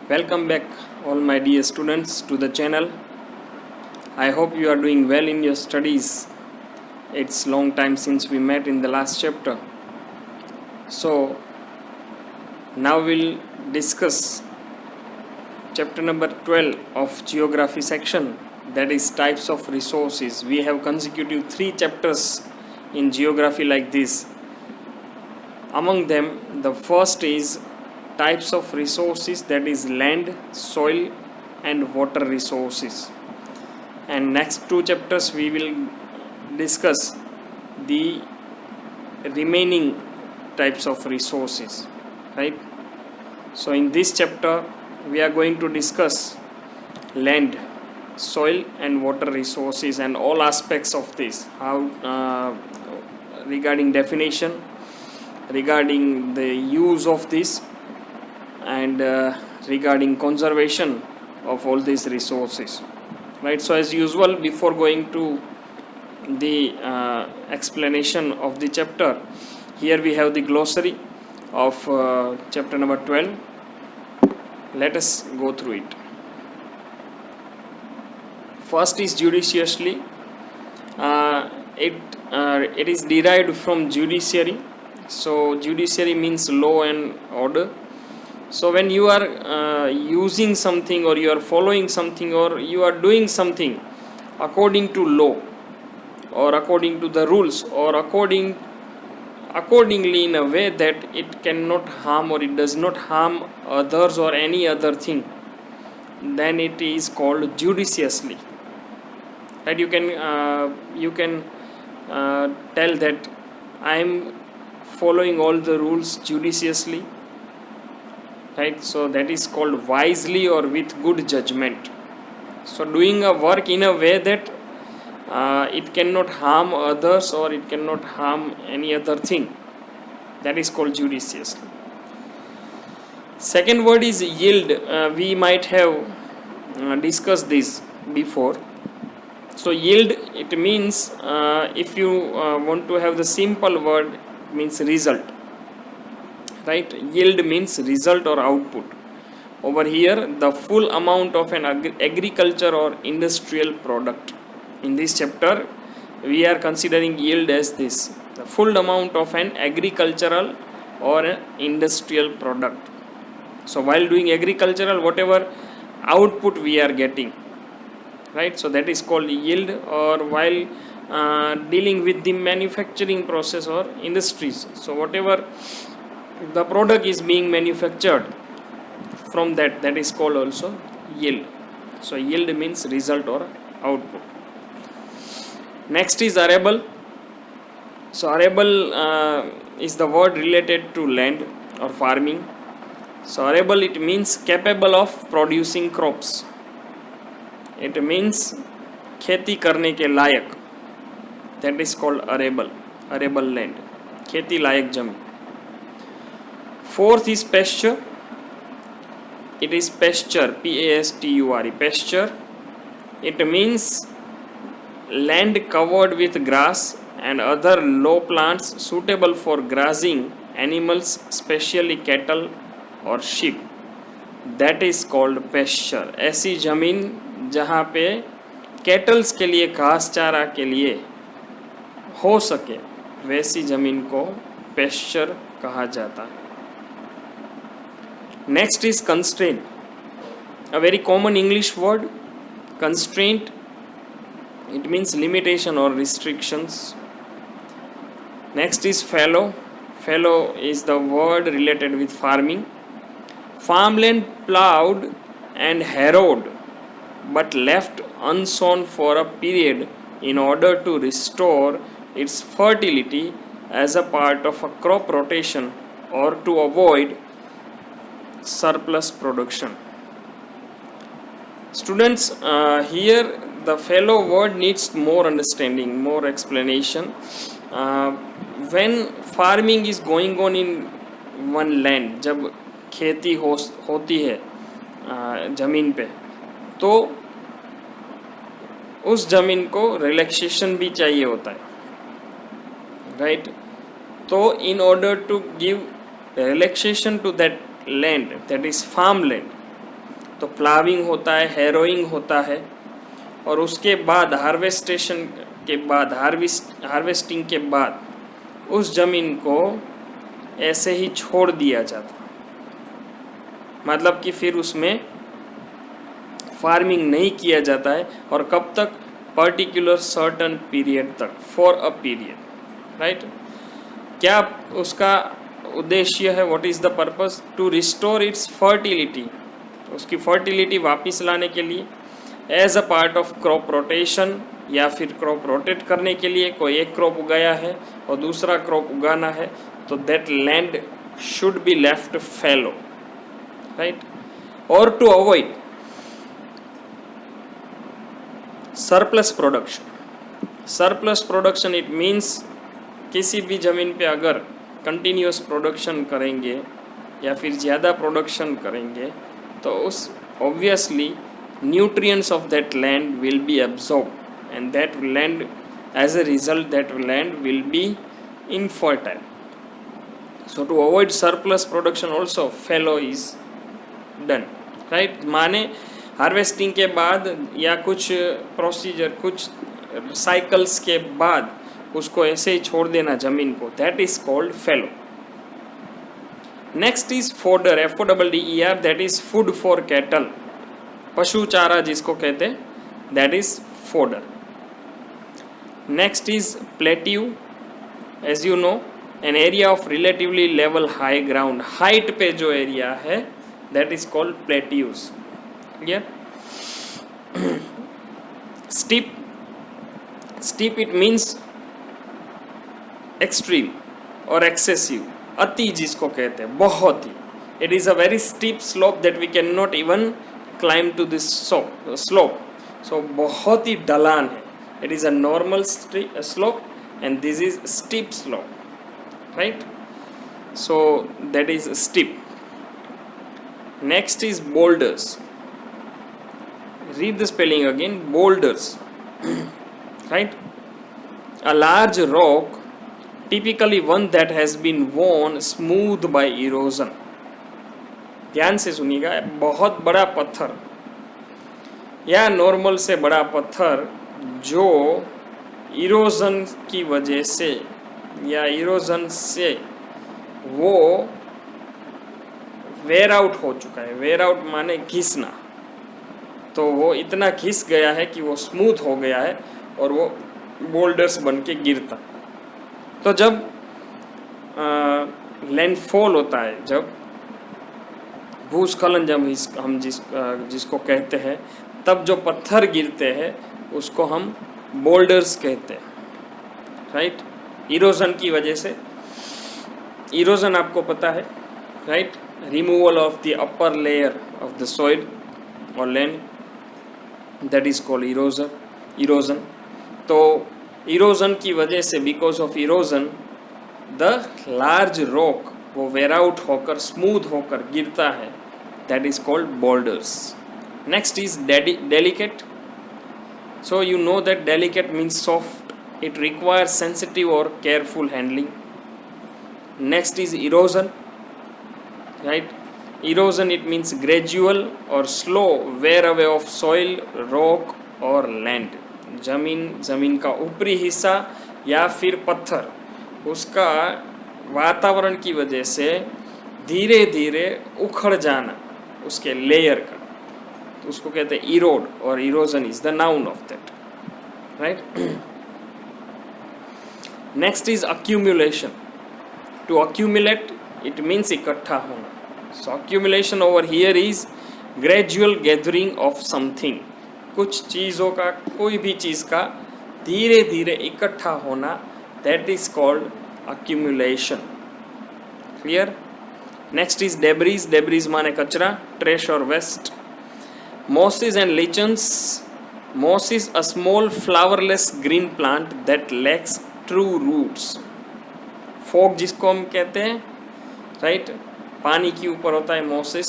Welcome back, all my dear students, to the channel. I hope you are doing well in your studies. It's long time since we met in the last chapter. So now we'll discuss chapter number 12 of geography section, that is types of resources. We have consecutive 3 chapters in geography like this. Among them, the first is types of resources, that is land, soil and water resources. And next 2 chapters we will discuss the remaining types of resources, right? So in this chapter we are going to discuss land, soil and water resources and all aspects of this, how regarding definition, regarding the use of this, and regarding conservation of all these resources, right? So as usual, before going to the explanation of the chapter, here we have the glossary of chapter number 12. Let us go through it. First is judiciously. It is derived from judiciary. So judiciary means law and order. So when you are using something, or you are following something, or you are doing something according to law, or according to the rules, or accordingly in a way that it cannot harm, or it does not harm others or any other thing, then it is called judiciously, right? You can tell that I am following all the rules judiciously, right? So that is called wisely or with good judgment. So doing a work in a way that it cannot harm others, or it cannot harm any other thing, that is called judiciously. Second word is yield. We might have discussed this before. So yield, it means if you want to have the simple word, it means result, right? Yield means result or output. Over here, the full amount of an agriculture or industrial product. In this chapter, we are considering yield as this, the full amount of an agricultural or an industrial product. So while doing agricultural, whatever output we are getting, right? So that is called yield. Or while dealing with the manufacturing process or industries, so whatever the product is being manufactured from that is called also yield. So yield means result or output. Next is arable. So arable is the word related to land or farming. So arable, it means capable of producing crops. It means खेती करने के लायक, that is called arable land, खेती लायक जमीन. Fourth is pasture. It is pasture, pasture, pasture. It means land covered with grass and other low plants suitable for grazing animals, especially cattle or sheep. That is called pasture. ऐसी जमीन जहाँ पे kettles के लिए, घास चारा के लिए हो सके, वैसी जमीन को pasture कहा जाता है. Next is constraint, a very common English word. Constraint, it means limitation or restrictions. Next is fallow. Fallow is the word related with farming. Farmland plowed and harrowed but left unsown for a period in order to restore its fertility as a part of a crop rotation or to avoid surplus production. Students, here the fallow word needs more understanding, more explanation. When farming is going on in one land, जब खेती होती है ज़मीन पे, तो उस ज़मीन को रिलैक्सेशन भी चाहिए होता है, राइट? तो in order to give relaxation to that land, that is farmland, तो प्लाविंग होता है, हैरोइंग होता है, और उसके बाद हार्वेस्टेशन के बाद हार्वेस्टिंग के बाद उस ज़मीन को ऐसे ही छोड़ दिया जाता, मतलब कि फिर उसमें फार्मिंग नहीं किया जाता है। और कब तक? पर्टिकुलर सर्टन पीरियड तक, फॉर अ पीरियड, राइट। क्या उसका उद्देश्य है? What is the purpose? To restore its fertility, उसकी फर्टिलिटी वापस लाने के लिए, as a part of crop rotation, या फिर क्रॉप रोटेट करने के लिए। कोई एक क्रॉप उगाया है और दूसरा क्रॉप उगाना है, तो that land should be left fallow, right. और to avoid surplus production. Surplus production it means किसी भी ज़मीन पे अगर कंटिन्यूस प्रोडक्शन करेंगे या फिर ज़्यादा प्रोडक्शन करेंगे तो उस obviously nutrients of that land will be absorb and that land as a result that land will be infertile. So to avoid surplus production also fallow is done, right. माने harvesting के बाद या कुछ procedure, कुछ cycles के बाद उसको ऐसे ही छोड़ देना ज़मीन को, that is called fallow. Next is fodder, FODDER, that is food for cattle, पशु चारा जिसको कहते हैं, that is fodder. Next is plateau, as you know an area of relatively level high ground, height पे जो एरिया है that is called plateaus. Clear. Steep, steep it means extreme और excessive, अति जिसको कहते हैं, बहुत ही. It is a very steep slope that we can not even climb to this slope. So बहुत ही ढलान है. It is a normal slope and this is steep slope, right. So that is steep. Next is boulders. Read the spelling again, boulders, right. A large rock, typically one that has been worn smooth by erosion. ध्यान से सुनिएगा, बहुत बड़ा पत्थर या normal से बड़ा पत्थर जो इरोजन की वजह से या इरोजन से वो वेयर आउट हो चुका है. वेयर आउट माने घिसना, तो वो इतना घिस गया है कि वो स्मूथ हो गया है और वो बोल्डर्स बन के गिरता. तो जब लैंडफॉल होता है, जब भूस्खलन, जब हम जिसको कहते हैं, तब जो पत्थर गिरते हैं उसको हम बोल्डर्स कहते हैं, राइट. इरोजन की वजह से, इरोजन आपको पता है, right. Removal of the upper layer of the soil और land, that is called erosion. तो इरोजन की वजह से, because of erosion, the large rock वो वेयर आउट होकर स्मूथ होकर गिरता है, that is called boulders. Next is delicate. So you know that delicate means soft, it requires sensitive और careful handling. Next is erosion, right. Erosion, it means gradual or slow wear away of soil, rock और land. जमीन का ऊपरी हिस्सा या फिर पत्थर, उसका वातावरण की वजह से धीरे धीरे उखड़ जाना उसके लेयर का, तो उसको कहते हैं इरोड, और erosion is the noun of that, right. Next is accumulation. To accumulate it means इकट्ठा होना. So accumulation over here is gradual gathering of something. कुछ चीज़ों का, कोई भी चीज़ का धीरे धीरे इकट्ठा होना, that is called accumulation. Clear? Next is debris. Debris माने कचरा, trash और waste. Mosses and lichens. Moss is a small flowerless green plant that lacks true roots. Fog जिसको हम कहते हैं, right? पानी के ऊपर होता है मोसिस,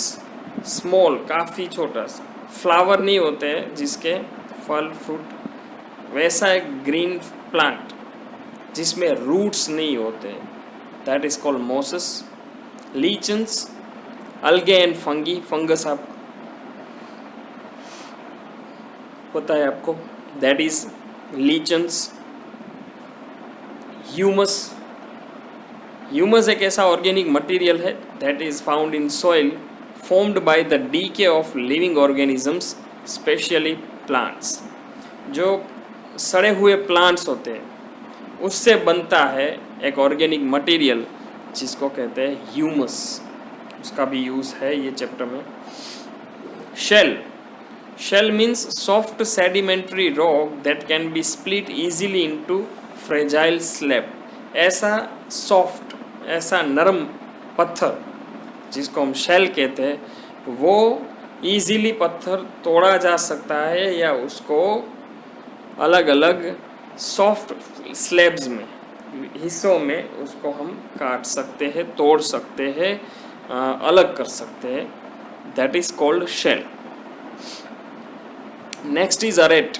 स्मॉल, काफ़ी छोटा सा, फ्लावर नहीं होते हैं जिसके फल फ्रूट, वैसा एक ग्रीन प्लांट जिसमें रूट्स नहीं होते, that is called mosses. Lichens, algae and fungi, fungus आप पता है आपको, that is lichens. Humus, humus एक ऐसा ऑर्गेनिक मटेरियल है that is found in soil formed by the decay of living organisms, specially plants. जो सड़े हुए प्लांट्स होते हैं उससे बनता है एक ऑर्गेनिक मटेरियल जिसको कहते हैं ह्यूमस। उसका भी यूज़ है ये चैप्टर में। Shale, shale means soft sedimentary rock that can be split easily into fragile slab. ऐसा सॉफ्ट, ऐसा नरम पत्थर जिसको हम शेल कहते हैं, वो इजीली पत्थर तोड़ा जा सकता है या उसको अलग अलग सॉफ्ट स्लैब्स में, हिस्सों में उसको हम काट सकते हैं, तोड़ सकते हैं, अलग कर सकते हैं। That is called shale. Next is aerate.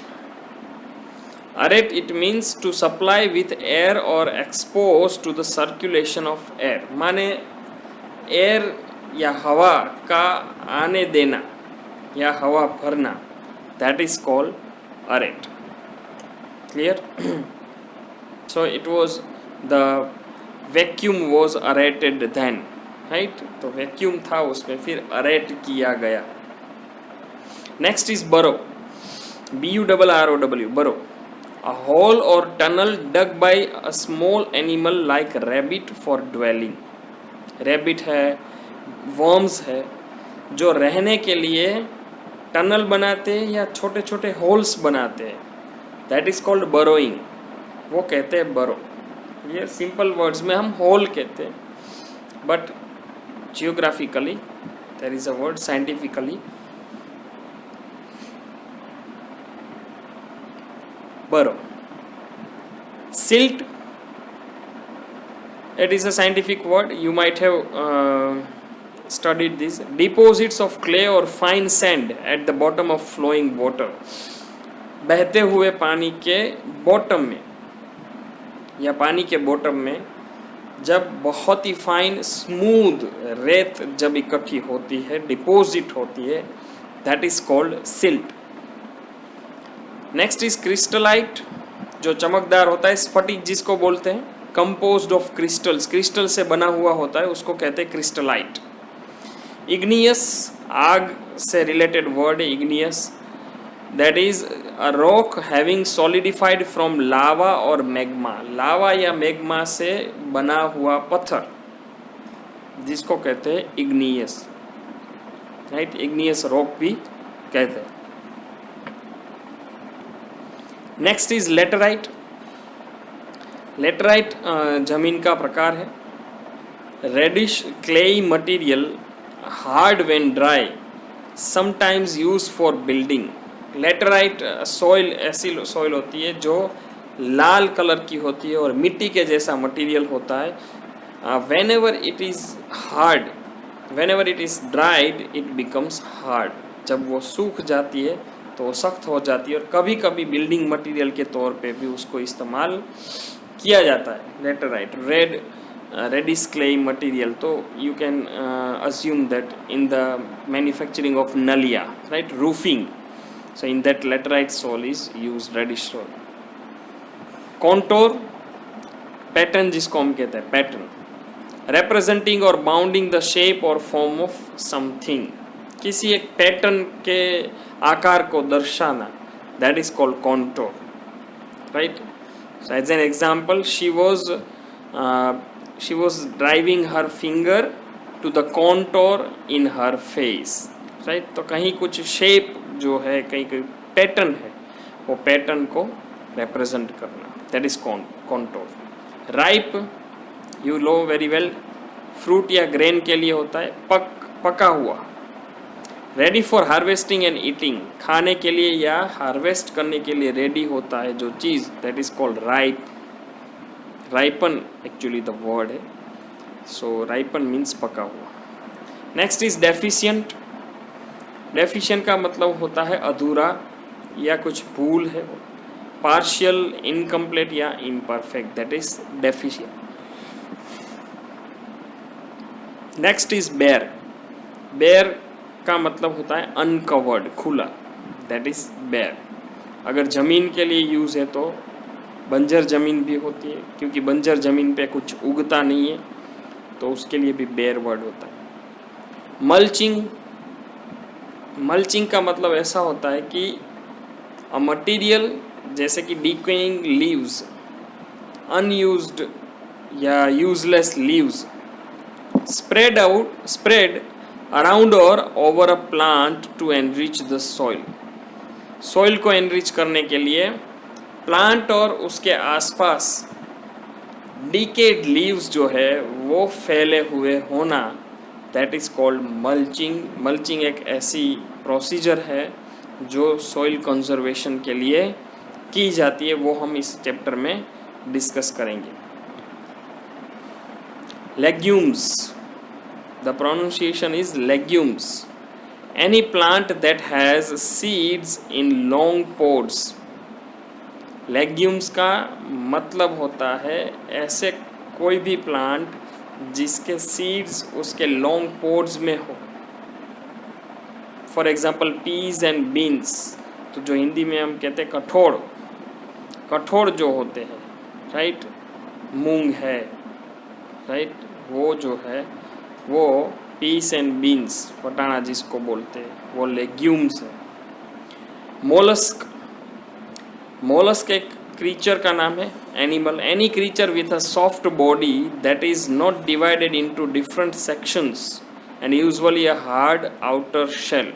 Aerate it means to supply with air और expose to the circulation of air. माने एयर या हवा का आने देना या हवा भरना, that is called aerate. Clear? So it was the vacuum was aerated then, right? तो वैक्यूम था उसमें फिर अरेट किया गया। नेक्स्ट इज बरो, BURROW, बरो। A hole or tunnel dug by a small animal like rabbit for dwelling। Rabbit है, worms है, जो रहने के लिए टनल बनाते हैं या छोटे छोटे होल्स बनाते हैं, दैट इज कॉल्ड बरोइंग। वो कहते हैं बरो। ये सिंपल वर्ड्स में हम होल कहते हैं, but geographically there is a word scientifically burrow. Silt, it is a scientific word, you might have studied this. Deposits of clay or fine sand at the bottom of flowing water। बहते हुए पानी के bottom में या पानी के bottom में जब बहुत ही फाइन स्मूथ रेत जब इकट्ठी होती है, डिपॉजिट होती है, that is called silt. Next is crystallite, जो चमकदार होता है, स्फटिक जिसको बोलते हैं, कंपोज्ड ऑफ क्रिस्टल्स, क्रिस्टल से बना हुआ होता है, उसको कहते हैं क्रिस्टलाइट। इग्नियस, आग से रिलेटेड वर्ड है igneous, that is a rock having solidified from lava और मैग्मा। लावा या मैग्मा से बना हुआ पत्थर जिसको कहते हैं इग्नियस, राइट? इग्नियस रॉक भी कहते हैं। Next is laterite. लेटराइट जमीन का प्रकार है, reddish clayey material, hard when dry, sometimes use for building. Laterite soil ऐसी सॉइल होती है जो लाल कलर की होती है और मिट्टी के जैसा मटेरियल होता है। When ever it is hard, when ever it is dried, it becomes hard. जब वो सूख जाती है तो वो सख्त हो जाती है, और कभी कभी बिल्डिंग मटेरियल के तौर पे भी उसको इस्तेमाल किया जाता है। लेटराइट, रेडिश क्लेई मटेरियल, तो you can assume that in the manufacturing of नलिया, right, roofing, so in that laterite soil is use reddish soil. Contour, pattern जिसको हम कहते हैं, पैटर्न, representing और बाउंडिंग द शेप और फॉर्म ऑफ समथिंग, किसी एक पैटर्न के आकार को दर्शाना, that is called contour, right? So as an example, she was driving her finger to the contour in her face, right? तो कहीं कुछ शेप जो है, कहीं कोई पैटर्न है, वो पैटर्न को रिप्रेजेंट करना, that is contour. Ripe, you know very well, fruit या ग्रेन के लिए होता है, पका हुआ। Ready for harvesting and eating, खाने के लिए या हार्वेस्ट करने के लिए रेडी होता है जो चीज़, that is called ripe. Ripen actually the word है, सो राइपन मीन्स पका हुआ। Next is deficient. डेफिशिएंट का मतलब होता है अधूरा या कुछ भूल है, पार्शियल, इनकम्प्लीट या imperfect, that is deficient. Next is bare. Bare का मतलब होता है अनकवर्ड, खुला, दैट इज बेयर। अगर ज़मीन के लिए यूज़ है तो बंजर ज़मीन भी होती है, क्योंकि बंजर ज़मीन पे कुछ उगता नहीं है, तो उसके लिए भी बेयर वर्ड होता है। मल्चिंग, मल्चिंग का मतलब ऐसा होता है कि अ मटीरियल, जैसे कि डिकेइंग लीव्स, अनयूज्ड या यूजलेस लीव्स, स्प्रेड अराउंड और over a plant to enrich the soil. Soil को एनरिच करने के लिए प्लांट और उसके आसपास डिकेड लीव्स जो है वो फैले हुए होना, that is called mulching. Mulching एक ऐसी प्रोसीजर है जो सॉइल कंजर्वेशन के लिए की जाती है, वो हम इस चैप्टर में डिस्कस करेंगे। Legumes, the pronunciation is legumes, any plant that has seeds in long pods. Legumes का मतलब होता है ऐसे कोई भी प्लांट जिसके सीड्स उसके लॉन्ग पोड्स में हो। For example peas and beans, तो जो हिंदी में हम कहते हैं कठोड़, कठोड़ जो होते हैं, राइट, मूंग है, राइट, वो जो है वो पीस एंड बीन्स, फटाना जिसको बोलते हैं, वो लेग्यूम्स है। मोलस्क, मोलस्क एक क्रीचर का नाम है, animal, any creature with a soft body that is not divided into different sections and usually a hard outer shell.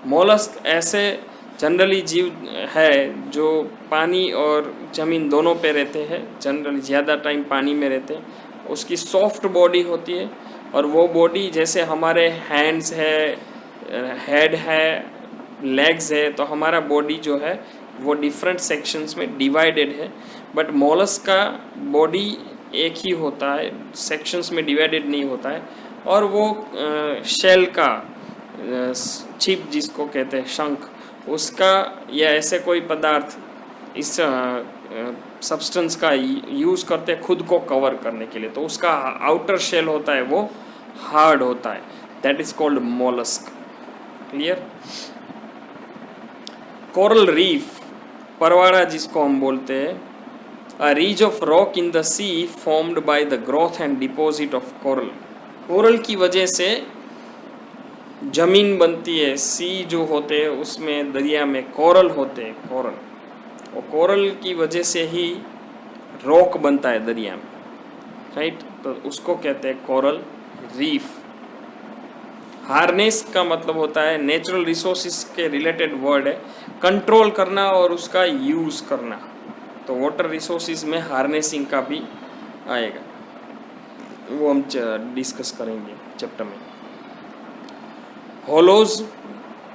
Mollusc ऐसे जनरली जीव है जो पानी और ज़मीन दोनों पे रहते हैं, जनरली ज़्यादा टाइम पानी में रहते हैं। उसकी सॉफ्ट बॉडी होती है, और वो बॉडी जैसे हमारे हैंड्स है, हेड है, लेग्स है, तो हमारा बॉडी जो है वो डिफरेंट सेक्शंस में डिवाइडेड है। बट मोलस्क का बॉडी एक ही होता है, सेक्शंस में डिवाइडेड नहीं होता है। और वो शेल का छिप जिसको कहते हैं, शंख, उसका या ऐसे कोई पदार्थ इस सब्सटेंस का यूज़ करते हैं खुद को कवर करने के लिए, तो उसका आउटर शेल होता है वो हार्ड होता है, that is called mollusc. Clear? Coral reef, परवाड़ा जिसको हम बोलते हैं, a ridge of rock in the sea formed by the growth and deposit of coral. Coral की वजह से जमीन बनती है, सी जो होते हैं उसमें दरिया में कोरल होते हैं, कोरल, और कोरल की वजह से ही रॉक बनता है दरिया में, राइट, तो उसको कहते हैं कोरल रीफ। हार्नेस का मतलब होता है नेचुरल रिसोर्सेज के रिलेटेड वर्ड है, कंट्रोल करना और उसका यूज़ करना, तो वाटर रिसोर्सेज में हार्नेसिंग का भी आएगा, वो हम डिस्कस करेंगे चैप्टर में। Hollows,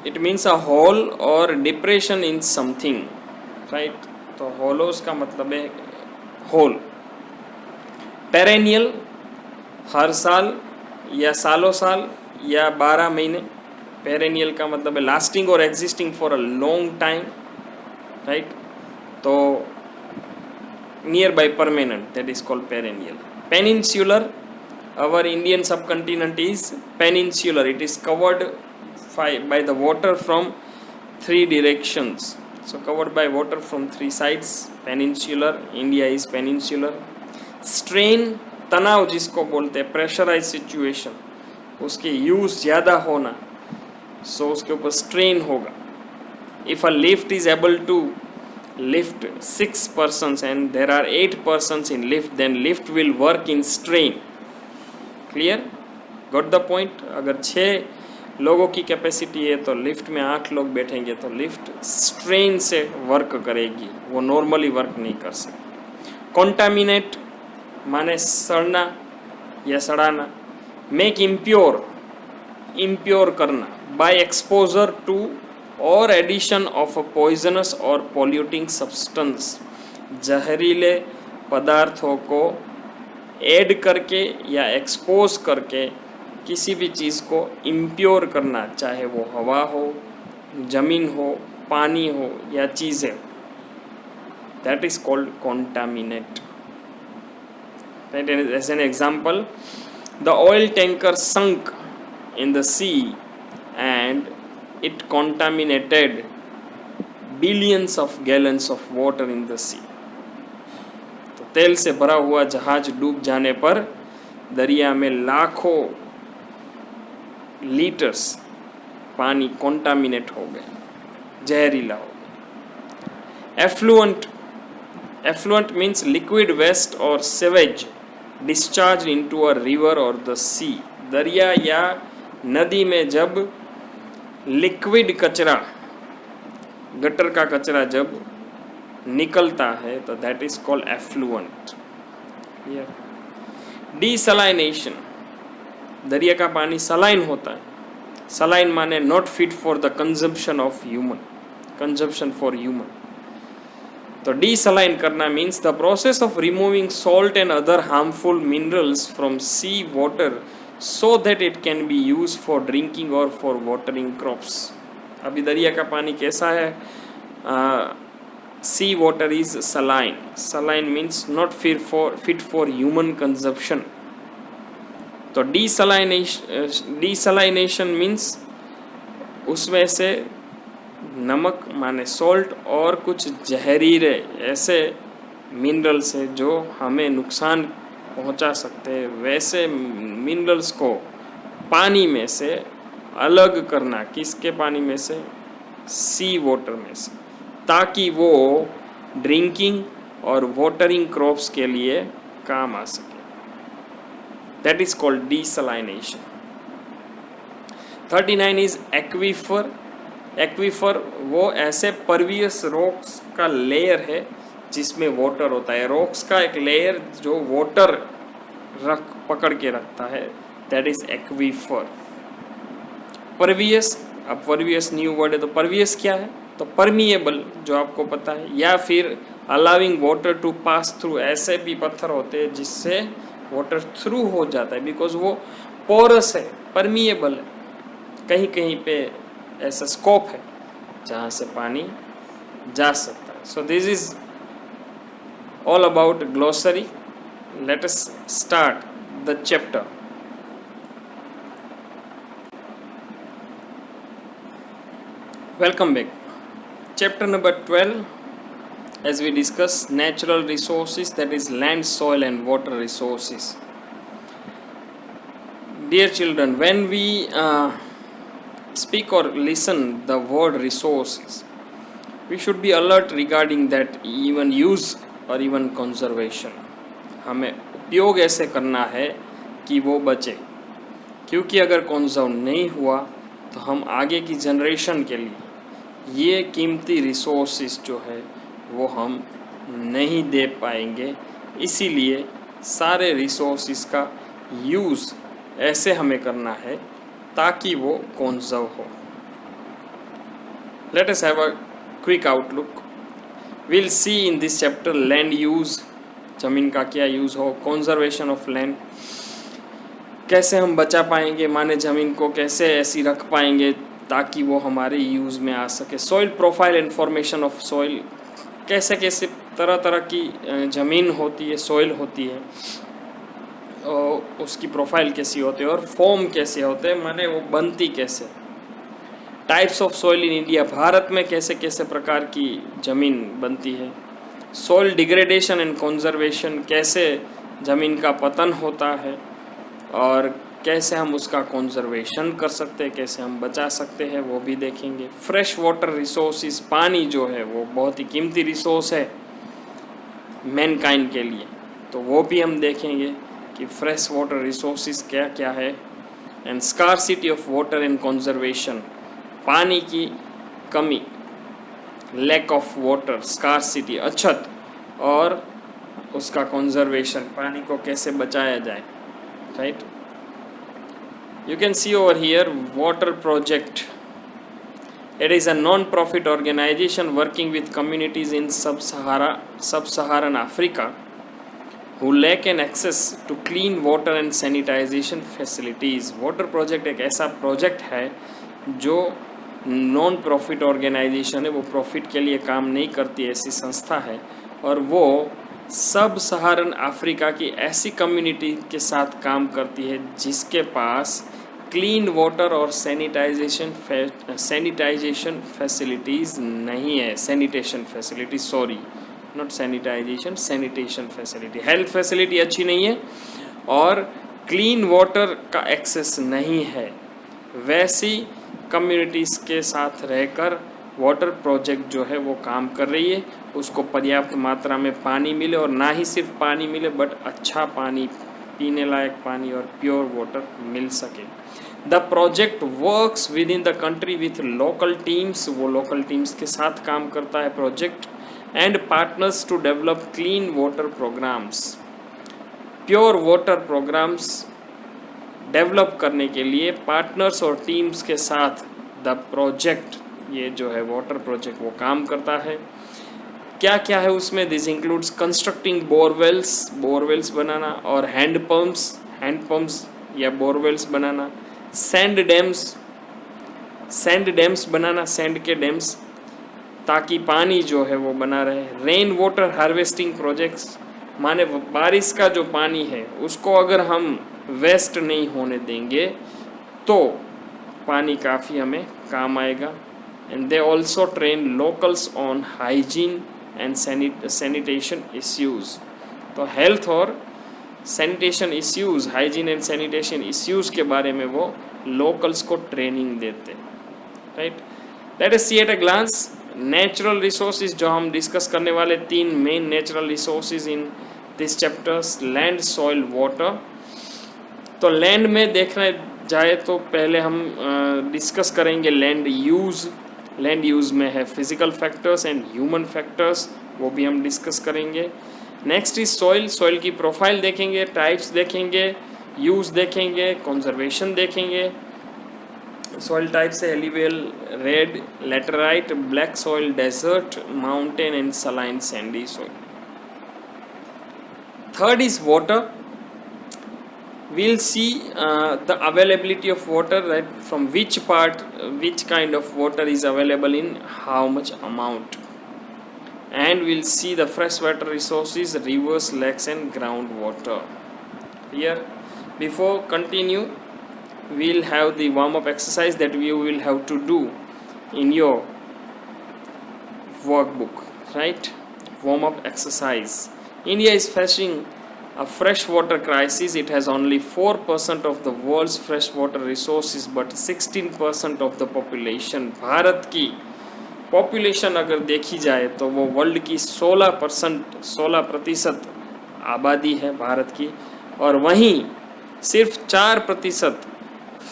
it means a hole और डिप्रेशन इन समथिंग, राइट, तो होलोज का मतलब है होल। पेरेनियल, हर साल या सालों साल या 12 महीने। पेरेनियल का मतलब है लास्टिंग और existing for a long time, right, तो nearby permanent, that is called perennial. Peninsular, our Indian subcontinent is peninsular, it is covered by the water from 3 directions, so covered by water from 3 sides, peninsular, India is peninsular। strain, तनाव जिसको बोलते हैं, pressurise situation, उसके use ज़्यादा होना, सो उसके ऊपर strain होगा। If a lift is able to lift 6 persons and there are 8 persons in lift, then lift will work in strain। Clear? Got the point? अगर 6 लोगों की कैपेसिटी है तो लिफ्ट में 8 लोग बैठेंगे तो लिफ्ट स्ट्रेन से वर्क करेगी, वो नॉर्मली वर्क नहीं कर सकती। कॉन्टामिनेट माने सड़ना या सड़ाना। मेक इम्प्योर, इम्प्योर करना। बाय एक्सपोजर टू और एडिशन ऑफ अ पॉइजनस और पॉल्यूटिंग सब्सटेंस, जहरीले पदार्थों को ऐड करके या एक्सपोज करके किसी भी चीज़ को इम्प्योर करना, चाहे वो हवा हो, ज़मीन हो, पानी हो या चीज़ें, that is called contaminate. As an example, the oil tanker sunk in the sea and it contaminated billions of gallons of water in the sea. तो तेल से भरा हुआ जहाज डूब जाने पर दरिया में लाखों लीटर्स पानी कॉन्टामिनेट हो गए, जहरीला हो गया। Effluent, effluent means liquid waste और sewage discharge into a river और द सी। दरिया या नदी में जब लिक्विड कचरा, गटर का कचरा जब निकलता है तो that is called effluent. Desalination, दरिया का पानी सलाइन होता है। सलाइन माने not fit for the consumption of human, consumption for human. तो डीसलाइन करना means the process of removing salt and other harmful minerals from sea water so that it can be use for drinking और for watering crops. अभी दरिया का पानी कैसा है? Sea water is saline. Saline means not fit for human consumption. तो डीसलाइनेशन means उसमें से नमक माने सॉल्ट और कुछ जहरीले ऐसे मिनरल्स है जो हमें नुकसान पहुंचा सकते हैं, वैसे मिनरल्स को पानी में से अलग करना। किसके पानी में से? सी वाटर में से, ताकि वो ड्रिंकिंग और वाटरिंग क्रॉप्स के लिए काम आ सके। That is called desalination. 39 is aquifer. Aquifer वो ऐसे परवियस रॉक्स का लेयर है जिसमें वाटर होता है। रॉक्स का एक लेयर जो वाटर पकड़ के रखता है, दैट इज एक्वीफर। परवियस, अब परवियस न्यू वर्ड है तो परवियस क्या है? तो परमिएबल, जो आपको पता है, या फिर allowing water to pass through. ऐसे भी पत्थर होते हैं जिससे वाटर थ्रू हो जाता है, बिकॉज वो पोरस है, परमिएबल है। कहीं कहीं पे ऐसा स्कोप है जहाँ से पानी जा सकता है। So this is all about glossary. Let us start the chapter. Welcome back. Chapter number 12, as we discuss natural resources, that is land, soil and water resources. Dear children, when we speak or listen the word resources, we should be alert regarding that even use or even conservation. हमें उपयोग ऐसे करना है कि वो बचे, क्योंकि अगर कंजर्व नहीं हुआ तो हम आगे की जनरेशन के लिए ये कीमती रिसोर्सेस जो है वो हम नहीं दे पाएंगे। इसीलिए सारे रिसोर्सेस का यूज़ ऐसे हमें करना है ताकि वो कंजर्व हो। Let us have a quick outlook. Will see in this chapter land use, ज़मीन का क्या यूज़ हो, कंजर्वेशन ऑफ लैंड, कैसे हम बचा पाएंगे, माने ज़मीन को कैसे ऐसी रख पाएंगे ताकि वो हमारे यूज़ में आ सके। Soil profile and formation of soil, कैसे कैसे तरह तरह की ज़मीन होती है, सॉइल होती है, और उसकी प्रोफाइल कैसी होती है और फॉर्म कैसे होते हैं, माने वो बनती कैसे। Types of soil in India, Bharat में कैसे कैसे प्रकार की ज़मीन बनती है। सॉइल डिग्रेडेशन एंड कंजर्वेशन, कैसे ज़मीन का पतन होता है और कैसे हम उसका कंजर्वेशन कर सकते हैं, कैसे हम बचा सकते हैं, वो भी देखेंगे। फ्रेश वाटर रिसोर्सेज, पानी जो है वो बहुत ही कीमती रिसोर्स है मैनकाइंड के लिए, तो वो भी हम देखेंगे कि फ्रेश वाटर रिसोर्सेज क्या क्या है। And scarcity of water and conservation, पानी की कमी, लैक ऑफ वाटर, स्कार्सिटी, अछत, और उसका कंजर्वेशन, पानी को कैसे बचाया जाए, right. You can see over here water project. It is a non-profit organization working with communities in sub-Saharan Africa who lack an access to clean water and sanitization facilities. Water project एक ऐसा project है जो non profit organisation है, वो profit के लिए काम नहीं करती, ऐसी संस्था है, और वो सब सहारन अफ्रीका की ऐसी कम्युनिटी के साथ काम करती है जिसके पास क्लीन वाटर और सैनिटाइजेशन फैसिलिटीज़ नहीं है, sanitation facility, sorry not sanitization, sanitation facility, health facility अच्छी नहीं है और क्लीन वाटर का एक्सेस नहीं है। वैसी कम्युनिटीज़ के साथ रहकर वाटर प्रोजेक्ट जो है वो काम कर रही है, उसको पर्याप्त मात्रा में पानी मिले और ना ही सिर्फ पानी मिले बट अच्छा पानी, पीने लायक पानी और प्योर वाटर मिल सके। The project works within the country with local teams, वो लोकल टीम्स के साथ काम करता है project, and partners to develop clean water programs. Pure water programs develop करने के लिए पार्टनर्स और टीम्स के साथ द प्रोजेक्ट, ये जो है वाटर प्रोजेक्ट वो काम करता है। क्या क्या है उसमें? दिस इंक्लूड्स कंस्ट्रक्टिंग बोरवेल्स बनाना और हैंड पंप्स या बोरवेल्स बनाना, सैंड डैम्स बनाना, सैंड के डैम्स ताकि पानी जो है वो बना रहे। रेन वाटर हार्वेस्टिंग प्रोजेक्ट्स, माने बारिश का जो पानी है उसको अगर हम वेस्ट नहीं होने देंगे तो पानी काफ़ी हमें काम आएगा। And they also train locals on hygiene and sanitation issues. तो हेल्थ और sanitation issues, hygiene and sanitation issues के बारे में वो लोकल्स को ट्रेनिंग देते, right. Let us see at a glance natural resources, जो हम डिस्कस करने वाले 3 main natural resources in this chapters, land, soil, water. तो लैंड में देखने जाए तो पहले हम डिस्कस करेंगे लैंड यूज़। लैंड यूज़ में है physical factors and human factors, वो भी हम डिस्कस करेंगे। नेक्स्ट इज सॉइल, सॉइल की प्रोफाइल देखेंगे, टाइप्स देखेंगे, यूज़ देखेंगे, कंजर्वेशन देखेंगे। सॉइल टाइप्स है alluvial, red, laterite, black soil, desert, mountain and saline sandy soil. Third is water. We'll see the availability of water, right, from which kind of water is available in how much amount, and we'll see the freshwater resources, rivers, lakes and groundwater. Here, before continue, we'll have the warm-up exercise that you will have to do in your workbook, right? Warm-up exercise. India is facing a freshwater crisis. It has only 4% of the world's freshwater resources but 16% of the population. Bharat की population अगर देखी जाए तो वो world की 16% आबादी है भारत की, और वहीं सिर्फ 4%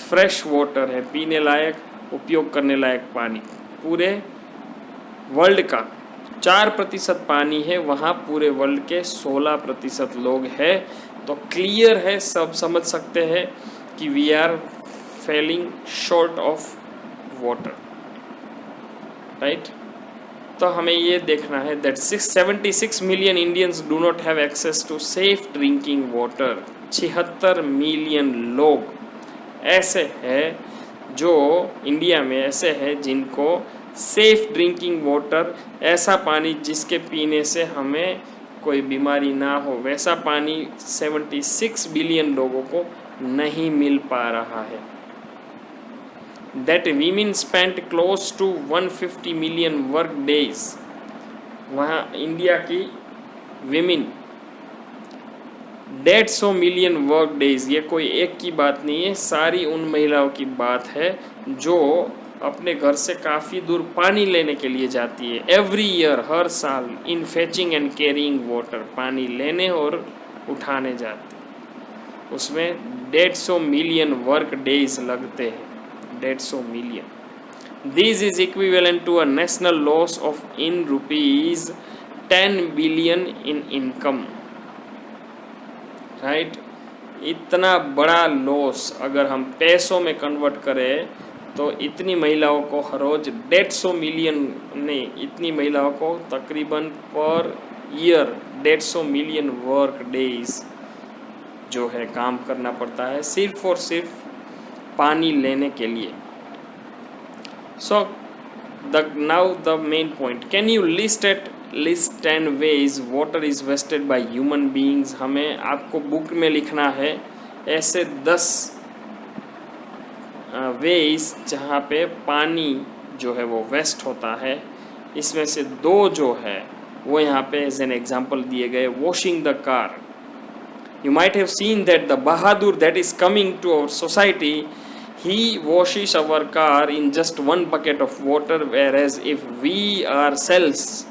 फ्रेश वाटर है, पीने लायक, उपयोग करने लायक पानी। पूरे वर्ल्ड का 4% पानी है, वहाँ पूरे वर्ल्ड के 16% लोग हैं। तो क्लियर है, सब समझ सकते हैं कि we are falling short of water, right. तो हमें ये देखना है that 76 million Indians do not have access to safe drinking water. 76 million लोग ऐसे हैं जो इंडिया में ऐसे हैं जिनको सेफ ड्रिंकिंग वाटर, ऐसा पानी जिसके पीने से हमें कोई बीमारी ना हो, वैसा पानी 76 बिलियन लोगों को नहीं मिल पा रहा है। That women spent close to 150 million work days. वहाँ इंडिया की विमेन 150 मिलियन वर्क डेज, ये कोई एक की बात नहीं है, सारी उन महिलाओं की बात है जो अपने घर से काफ़ी दूर पानी लेने के लिए जाती है। एवरी ईयर, हर साल, इन फेचिंग एंड कैरिंग वाटर, पानी लेने और उठाने जाते, उसमें 150 मिलियन वर्क डेज लगते हैं। 150 million. This is equivalent to a national loss of in rupees 10 billion in income, right. इतना बड़ा लॉस अगर हम पैसों में कन्वर्ट करें तो इतनी महिलाओं को हर रोज 150 मिलियन नहीं, इतनी महिलाओं को तकरीबन per year 150 million work days जो है काम करना पड़ता है सिर्फ और सिर्फ पानी लेने के लिए। So now the main point, can you list 10 ways water is wasted by human beings. हमें आपको बुक में लिखना है ऐसे 10 वेज जहाँ पे पानी जो है वो वेस्ट होता है, इसमें से दो जो है वो यहाँ पे एज एन एग्जाम्पल दिए गए. Washing the car. You might have seen that the Bahadur that is coming to our society, he washes our car in just one bucket of water, whereas if we ourselves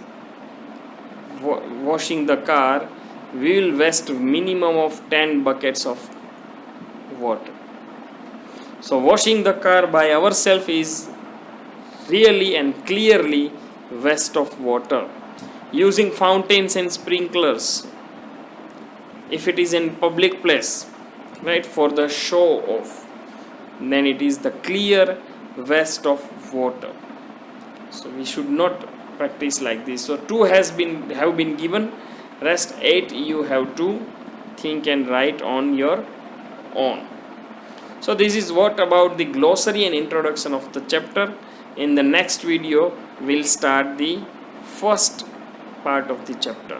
washing the car, we will waste minimum of 10 buckets of water. So washing the car by ourselves is really and clearly waste of water. Using fountains and sprinklers, if it is in public place, right, for the show off, then it is the clear waste of water. So we should not practice like this. So 2 have been given, rest 8 you have to think and write on your own. So this is what about the glossary and introduction of the chapter. In the next video we'll start the first part of the chapter.